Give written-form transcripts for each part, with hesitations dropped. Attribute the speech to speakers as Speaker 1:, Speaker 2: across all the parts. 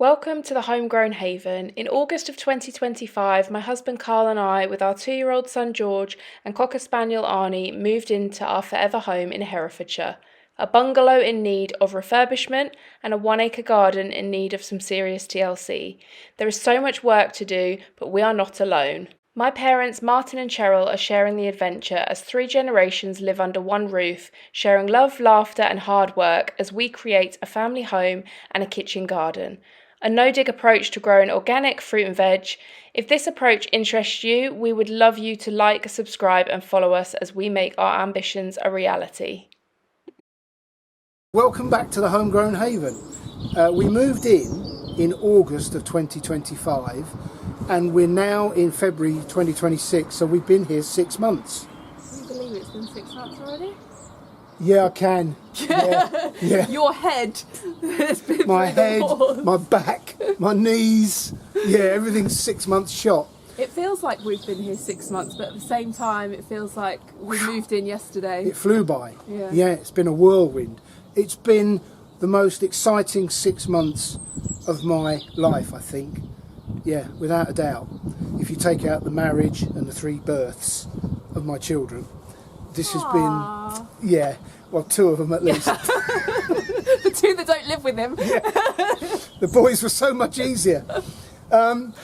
Speaker 1: Welcome to the Homegrown Haven. In August of 2025, my husband Carl and I, with our 2-year-old son George and Cocker Spaniel Arnie, moved into our forever home in Herefordshire. A bungalow in need of refurbishment and a 1-acre garden in need of some serious TLC. There is so much work to do, but we are not alone. My parents, Martin and Cheryl, are sharing the adventure as 3 generations live under one roof, sharing love, laughter and hard work as we create a family home and a kitchen garden. A no-dig approach to growing organic fruit and veg. If this approach interests you, we would love you to like, subscribe and follow us as we make our ambitions a reality.
Speaker 2: Welcome back to the Homegrown Haven. We moved in August of 2025 and we're now in February 2026, so we've been here 6 months.
Speaker 1: Can you believe it's been 6 months already?
Speaker 2: Yeah, I can. Yeah.
Speaker 1: Your head has been
Speaker 2: My head, my back, my knees. Yeah, everything's 6 months shot.
Speaker 1: It feels like we've been here 6 months, but at the same time, it feels like we moved in yesterday.
Speaker 2: It flew by.
Speaker 1: Yeah,
Speaker 2: it's been a whirlwind. It's been the most exciting 6 months of my life, I think. Yeah, without a doubt. If you take out the marriage and the 3 births of my children, this has been, well, 2 of them at least.
Speaker 1: The 2 that don't live with him.
Speaker 2: Yeah. The boys were so much easier.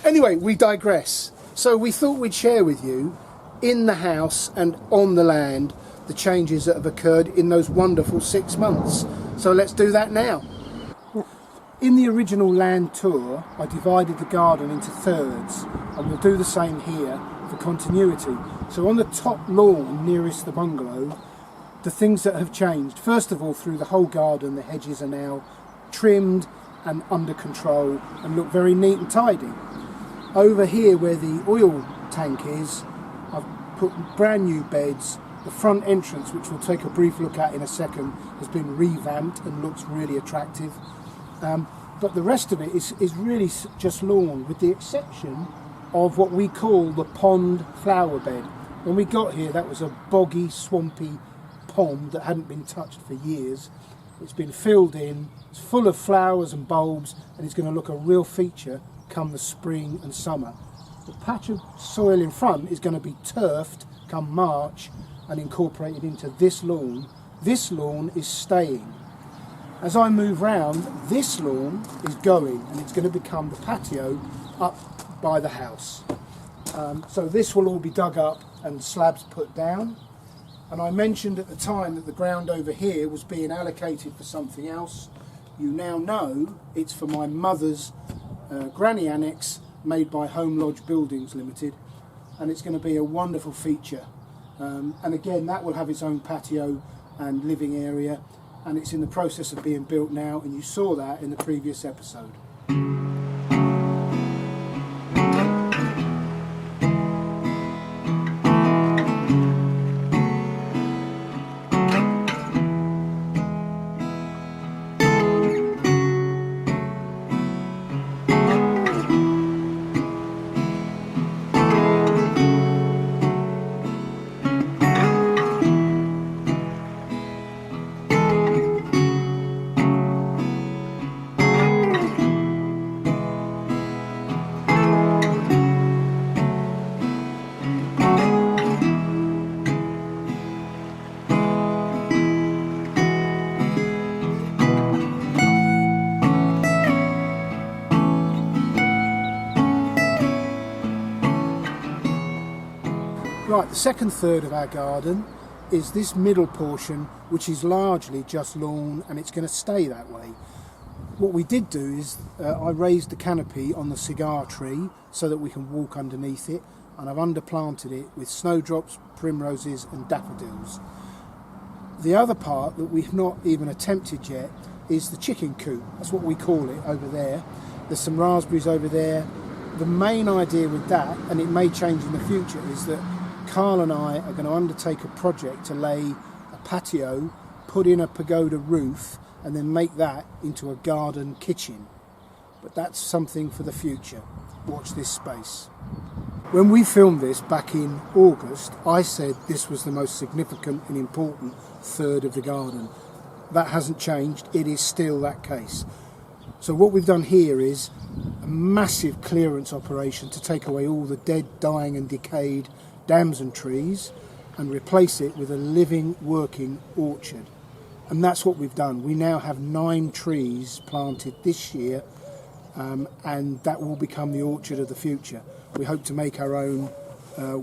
Speaker 2: Anyway, we digress. So we thought we'd share with you, in the house and on the land, the changes that have occurred in those wonderful 6 months. So let's do that now. In the original land tour, I divided the garden into thirds, and we'll do the same here for continuity. So on the top lawn nearest the bungalow, the things that have changed. First of all, through the whole garden, the hedges are now trimmed and under control and look very neat and tidy. Over here where the oil tank is, I've put brand new beds. The front entrance, which we'll take a brief look at in a second, has been revamped and looks really attractive. But the rest of it is really just lawn, with the exception of what we call the pond flower bed. When we got here, that was a boggy, swampy pond that hadn't been touched for years. It's been filled in, it's full of flowers and bulbs, and it's going to look a real feature come the spring and summer. The patch of soil in front is going to be turfed come March and incorporated into this lawn. This lawn is staying. As I move round, this lawn is going, and it's going to become the patio up by the house. So this will all be dug up and slabs put down. And I mentioned at the time that the ground over here was being allocated for something else. You now know it's for my mother's granny annexe made by Home Lodge Buildings Limited, and it's going to be a wonderful feature. And again, that will have its own patio and living area, and it's in the process of being built now, and you saw that in the previous episode. Right, the second third of our garden is this middle portion, which is largely just lawn, and it's going to stay that way. What we did do is I raised the canopy on the cigar tree so that we can walk underneath it, and I've underplanted it with snowdrops, primroses and daffodils. The other part that we've not even attempted yet is the chicken coop. That's what we call it over there. There's some raspberries over there. The main idea with that, and it may change in the future, is that Carl and I are going to undertake a project to lay a patio, put in a pagoda roof, and then make that into a garden kitchen. But that's something for the future. Watch this space. When we filmed this back in August, I said this was the most significant and important third of the garden. That hasn't changed. It is still that case. So what we've done here is a massive clearance operation to take away all the dead, dying and decayed damson trees and replace it with a living, working orchard. And that's what we've done. We now have 9 trees planted this year, and that will become the orchard of the future. We hope to make our own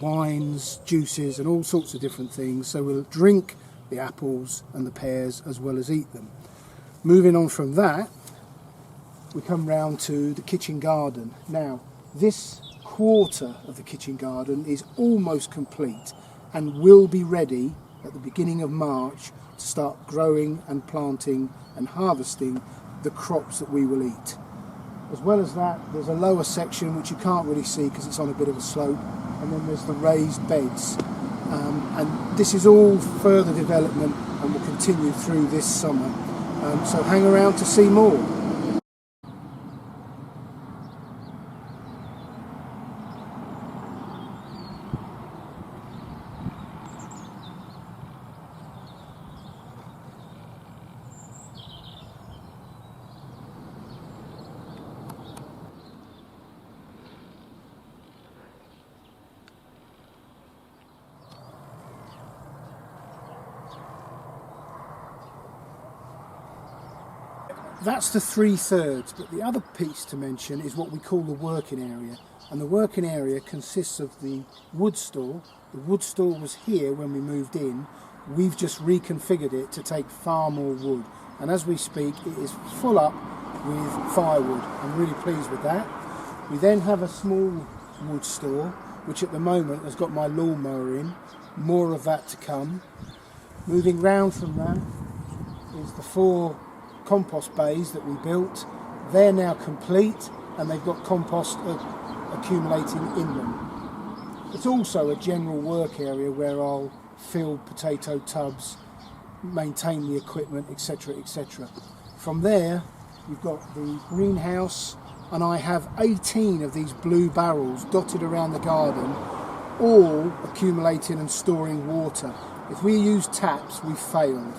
Speaker 2: wines, juices and all sorts of different things, so we'll drink the apples and the pears as well as eat them. Moving on from that, we come round to the kitchen garden. Now, this quarter of the kitchen garden is almost complete and will be ready at the beginning of March to start growing and planting and harvesting the crops that we will eat. As well as that, there's a lower section which you can't really see because it's on a bit of a slope, and then there's the raised beds. And this is all further development and will continue through this summer. So hang around to see more. That's the 3/3, but the other piece to mention is what we call the working area. And the working area consists of the wood store. The wood store was here when we moved in. We've just reconfigured it to take far more wood. And as we speak, it is full up with firewood. I'm really pleased with that. We then have a small wood store, which at the moment has got my lawnmower in. More of that to come. Moving round from that is the 4 compost bays that we built. They're now complete and they've got compost accumulating in them. It's also a general work area where I'll fill potato tubs, maintain the equipment, etc, etc. From there we've got the greenhouse, and I have 18 of these blue barrels dotted around the garden, all accumulating and storing water. If we use taps, we've failed.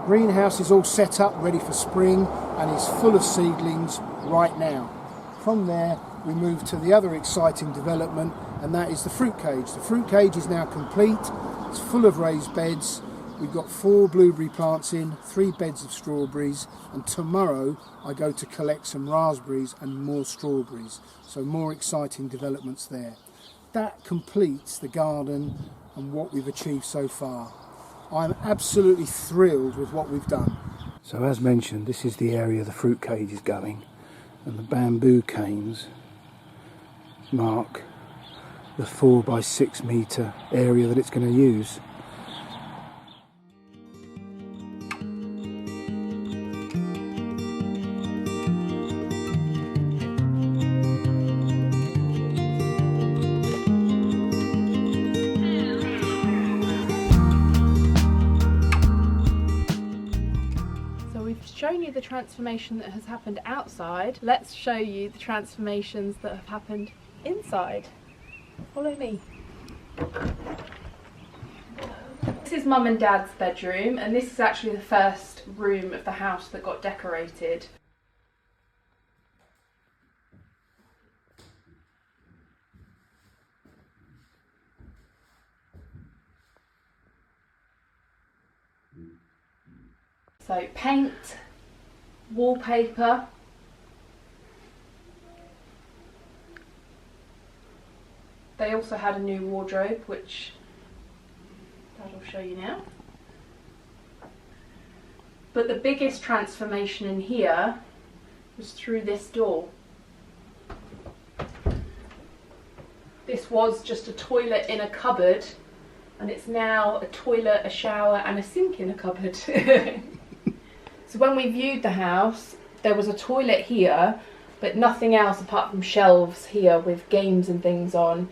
Speaker 2: Greenhouse is all set up ready for spring and is full of seedlings right now. From there we move to the other exciting development, and that is the fruit cage. The fruit cage is now complete. It's full of raised beds. We've got 4 blueberry plants in, 3 beds of strawberries, and tomorrow I go to collect some raspberries and more strawberries. So more exciting developments there. That completes the garden and what we've achieved so far. I'm absolutely thrilled with what we've done. So as mentioned, this is the area the fruit cage is going, and the bamboo canes mark the 4 by 6 metre area that it's going to use.
Speaker 1: Shown you the transformation that has happened outside. Let's show you the transformations that have happened inside. Follow me. This is Mum and Dad's bedroom, and this is actually the first room of the house that got decorated. So paint, wallpaper, they also had a new wardrobe, which Dad will show you now. But the biggest transformation in here was through this door. This was just a toilet in a cupboard, and it's now a toilet, a shower and a sink in a cupboard. So when we viewed the house, there was a toilet here, but nothing else apart from shelves here with games and things on.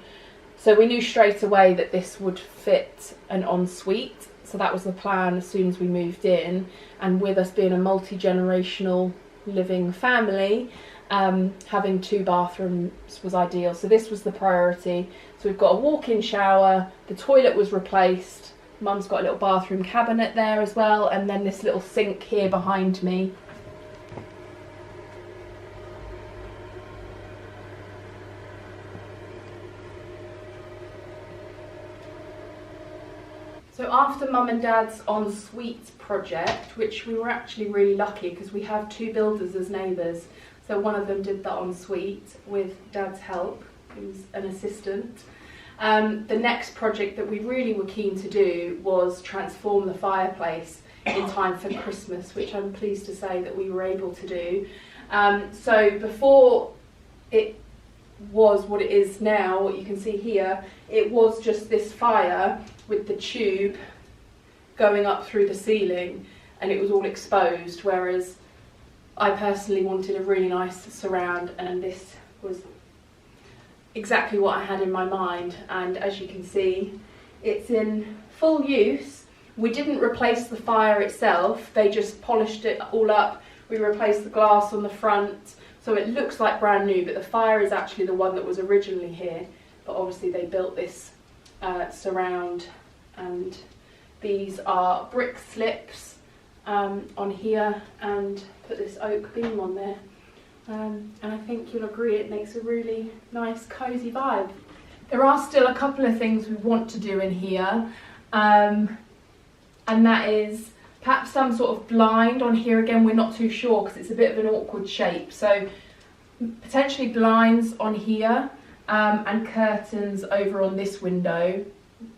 Speaker 1: So we knew straight away that this would fit an ensuite. So that was the plan as soon as we moved in. And with us being a multi-generational living family, having 2 bathrooms was ideal. So this was the priority. So we've got a walk-in shower, the toilet was replaced, Mum's got a little bathroom cabinet there as well, and then this little sink here behind me. So after Mum and Dad's ensuite project, which we were actually really lucky because we have 2 builders as neighbours, so one of them did the ensuite with Dad's help, he was an assistant. The next project that we really were keen to do was transform the fireplace in time for Christmas, which I'm pleased to say that we were able to do. So before it was what it is now, what you can see here, it was just this fire with the tube going up through the ceiling and it was all exposed, whereas I personally wanted a really nice surround, and this was exactly what I had in my mind. And as you can see, it's in full use. We didn't replace the fire itself, they just polished it all up. We replaced the glass on the front, so it looks like brand new, but the fire is actually the one that was originally here. But obviously they built this surround, and these are brick slips on here, and put this oak beam on there. And I think you'll agree it makes a really nice cosy vibe. There are still a couple of things we want to do in here, and that is perhaps some sort of blind on here. Again, we're not too sure because it's a bit of an awkward shape, so potentially blinds on here, and curtains over on this window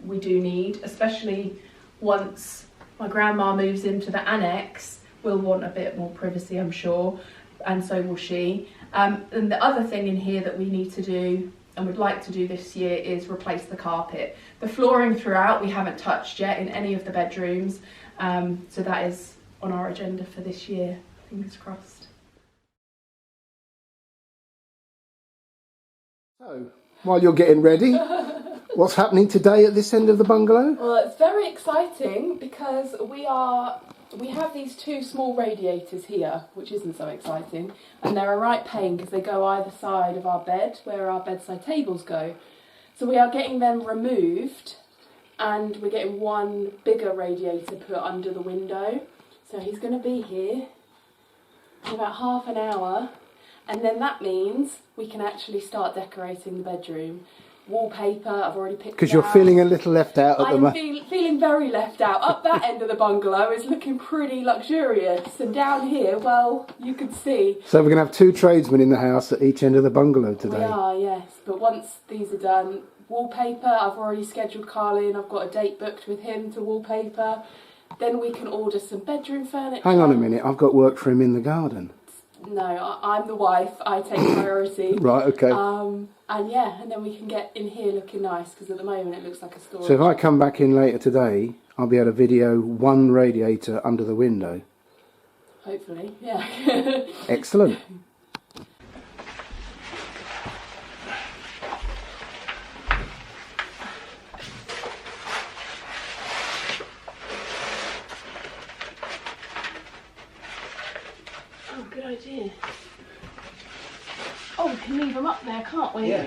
Speaker 1: we do need, especially once my grandma moves into the annex. We'll want a bit more privacy, I'm sure, and so will she. And the other thing in here that we need to do and would like to do this year is replace the carpet. The flooring throughout we haven't touched yet in any of the bedrooms, so that is on our agenda for this year, fingers crossed.
Speaker 2: So, while you're getting ready, what's happening today at this end of the bungalow?
Speaker 1: Well, it's very exciting because we have these 2 small radiators here, which isn't so exciting, and they're a right pain because they go either side of our bed where our bedside tables go. So we are getting them removed, and we're getting one bigger radiator put under the window. So he's going to be here for about half an hour, and then that means we can actually start decorating the bedroom. Wallpaper, I've already picked.
Speaker 2: Because you're feeling a little left out at the moment.
Speaker 1: I'm feeling very left out. Up that end of the bungalow is looking pretty luxurious, and down here, well, you can see.
Speaker 2: So we're going to have 2 tradesmen in the house at each end of the bungalow today.
Speaker 1: We are, yes. But once these are done, wallpaper, I've already scheduled Carl in. I've got a date booked with him to wallpaper. Then we can order some bedroom furniture.
Speaker 2: Hang on a minute, I've got work for him in the garden.
Speaker 1: No, I'm the wife. I take priority.
Speaker 2: Right, okay.
Speaker 1: And yeah, and then we can get in here looking nice, because at the moment it looks like a storage.
Speaker 2: So if I come back in later today, I'll be able to video 1 radiator under the window.
Speaker 1: Hopefully, yeah.
Speaker 2: Excellent.
Speaker 1: Oh, good idea. Oh, we can leave them up there, can't we?
Speaker 2: Yeah.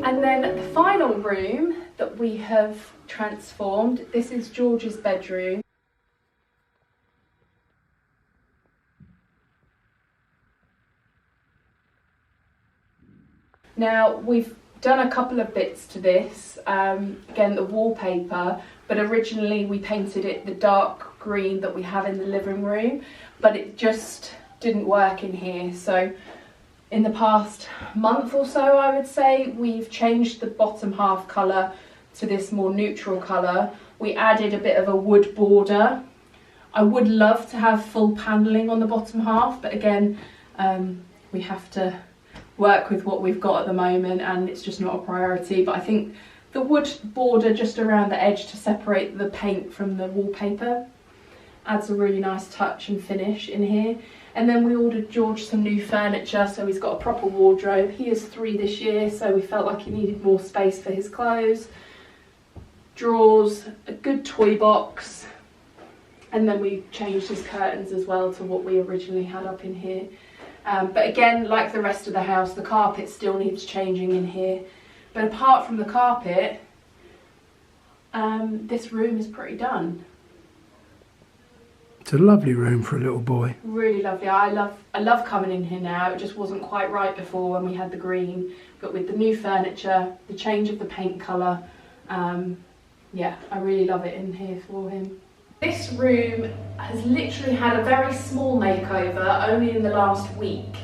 Speaker 1: And then the final room that we have transformed, this is George's bedroom. Now, we've done a couple of bits to this, again the wallpaper, but originally we painted it the dark green that we have in the living room, but it just didn't work in here. So in the past month or so, I would say, we've changed the bottom half colour to this more neutral colour. We added a bit of a wood border. I would love to have full panelling on the bottom half, but again, we have to work with what we've got at the moment, and it's just not a priority. But I think the wood border just around the edge to separate the paint from the wallpaper adds a really nice touch and finish in here. And then we ordered George some new furniture, so he's got a proper wardrobe. He is 3 this year, so we felt like he needed more space for his clothes. Drawers, a good toy box, and then we changed his curtains as well to what we originally had up in here. But again, like the rest of the house, the carpet still needs changing in here. But apart from the carpet, this room is pretty done.
Speaker 2: It's a lovely room for a little boy.
Speaker 1: Really lovely. I love coming in here now. It just wasn't quite right before when we had the green, but with the new furniture, the change of the paint colour, yeah, I really love it in here for him. This room has literally had a very small makeover only in the last week.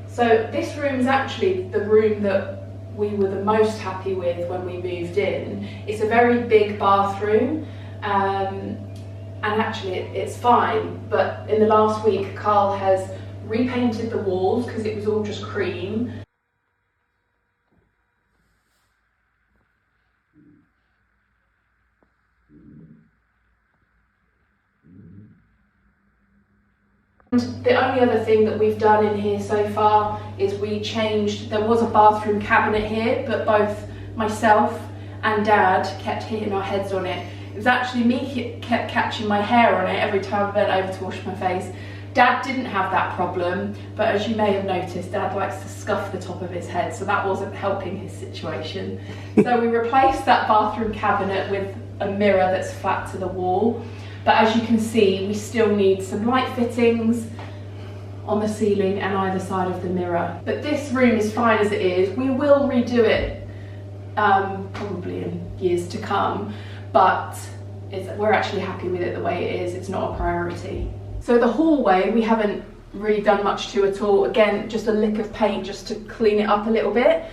Speaker 1: So this room is actually the room that we were the most happy with when we moved in. It's a very big bathroom, and actually it's fine, but in the last week Carl has repainted the walls because it was all just cream. And the only other thing that we've done in here so far is there was a bathroom cabinet here, but both myself and Dad kept hitting our heads on it. It was actually me kept catching my hair on it every time I bent over to wash my face. Dad didn't have that problem, but as you may have noticed, Dad likes to scuff the top of his head, so that wasn't helping his situation. So we replaced that bathroom cabinet with a mirror that's flat to the wall. But as you can see, we still need some light fittings on the ceiling and either side of the mirror. But this room is fine as it is. We will redo it probably in years to come, but we're actually happy with it the way it is. It's not a priority. So the hallway, we haven't really done much to at all. Again, just a lick of paint just to clean it up a little bit.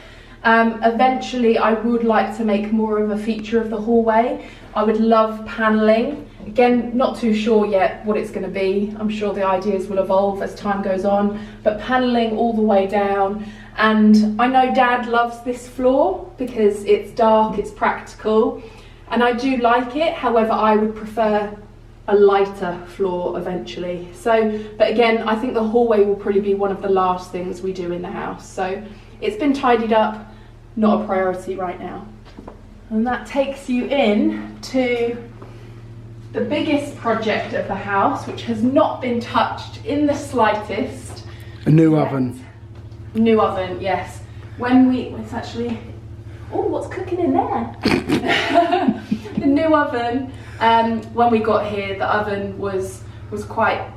Speaker 1: Eventually, I would like to make more of a feature of the hallway. I would love panelling. Again, not too sure yet what it's going to be. I'm sure the ideas will evolve as time goes on, but panelling all the way down. And I know Dad loves this floor because it's dark, it's practical, and I do like it. However, I would prefer a lighter floor eventually. So, but again, I think the hallway will probably be one of the last things we do in the house. So it's been tidied up, not a priority right now. And that takes you in to the biggest project of the house, which has not been touched in the slightest.
Speaker 2: A new oven.
Speaker 1: New oven, yes. It's actually, oh, what's cooking in there? The new oven, when we got here, the oven was quite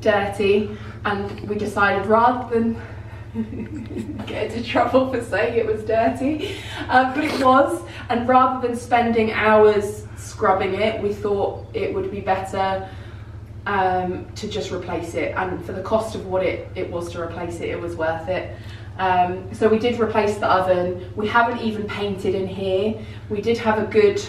Speaker 1: dirty, and we decided rather than get into trouble for saying it was dirty, but it was, and rather than spending hours scrubbing it, we thought it would be better to just replace it, and for the cost of what it was to replace it, it was worth it. So we did replace the oven. We haven't even painted in here. We did have a good,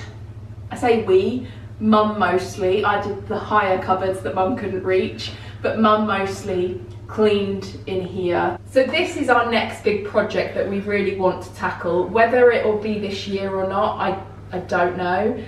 Speaker 1: I say Mum mostly. I did the higher cupboards that Mum couldn't reach, but Mum mostly cleaned in here. So this is our next big project that we really want to tackle. Whether it will be this year or not, I don't know.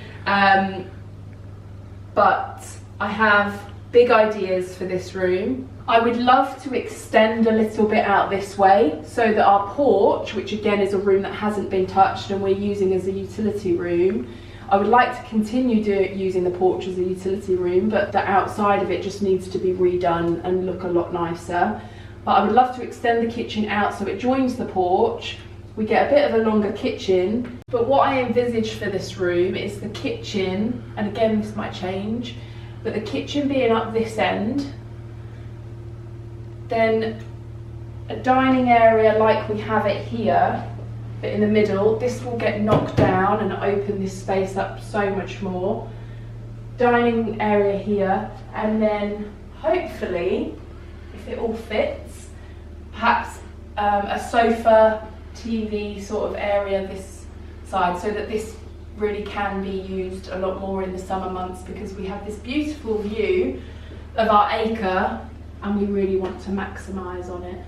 Speaker 1: But I have big ideas for this room. I would love to extend a little bit out this way so that our porch, which again is a room that hasn't been touched and we're using as a utility room, I would like to continue using the porch as a utility room, but the outside of it just needs to be redone and look a lot nicer. But I would love to extend the kitchen out so it joins the porch. We get a bit of a longer kitchen, but what I envisage for this room is the kitchen, and again this might change, but the kitchen being up this end, then a dining area like we have it here, but in the middle. This will get knocked down and open this space up so much more. Dining area here, and then hopefully, if it all fits, perhaps a sofa, TV sort of area this side, so that this really can be used a lot more in the summer months, because we have this beautiful view of our acre and we really want to maximise on it.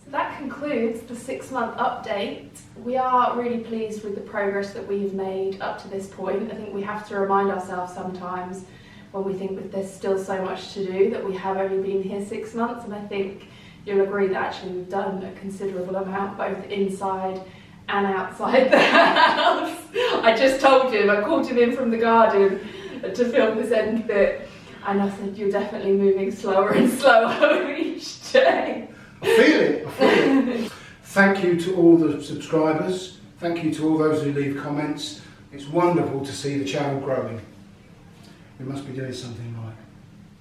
Speaker 1: So that concludes the 6-month update. We are really pleased with the progress that we've made up to this point. I think we have to remind ourselves sometimes when we think that there's still so much to do that we have only been here 6 months, and I think you'll agree that actually we've done a considerable amount both inside and outside the house. I just told him, I called him in from the garden to film this end bit, and I said, you're definitely moving slower and slower each day.
Speaker 2: feel it, I feel it. Thank you to all the subscribers. Thank you to all those who leave comments. It's wonderful to see the channel growing. We must be doing something right.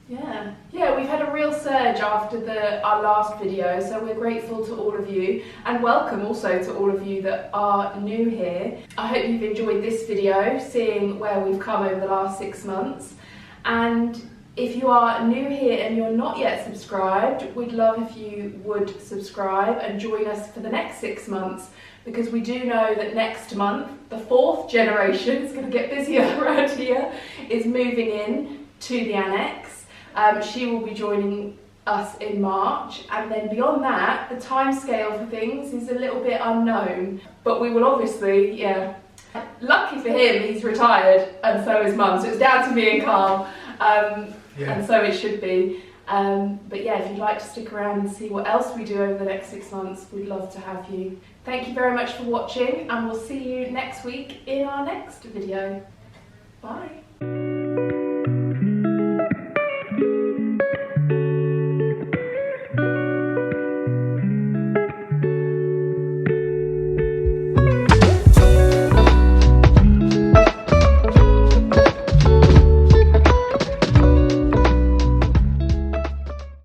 Speaker 1: Yeah, we've had a real surge after our last video, so we're grateful to all of you, and welcome also to all of you that are new here. I hope you've enjoyed this video, seeing where we've come over the last 6 months. And if you are new here and you're not yet subscribed, we'd love if you would subscribe and join us for the next 6 months, because we do know that next month, the 4th generation, is going to get busier around here, is moving in to the annex. She will be joining us in March, and then beyond that, the timescale for things is a little bit unknown. But we will obviously, lucky for him, he's retired, and so is Mum, so it's down to me and Carl, and so it should be. But yeah, if you'd like to stick around and see what else we do over the next 6 months, we'd love to have you. Thank you very much for watching, and we'll see you next week in our next video. Bye.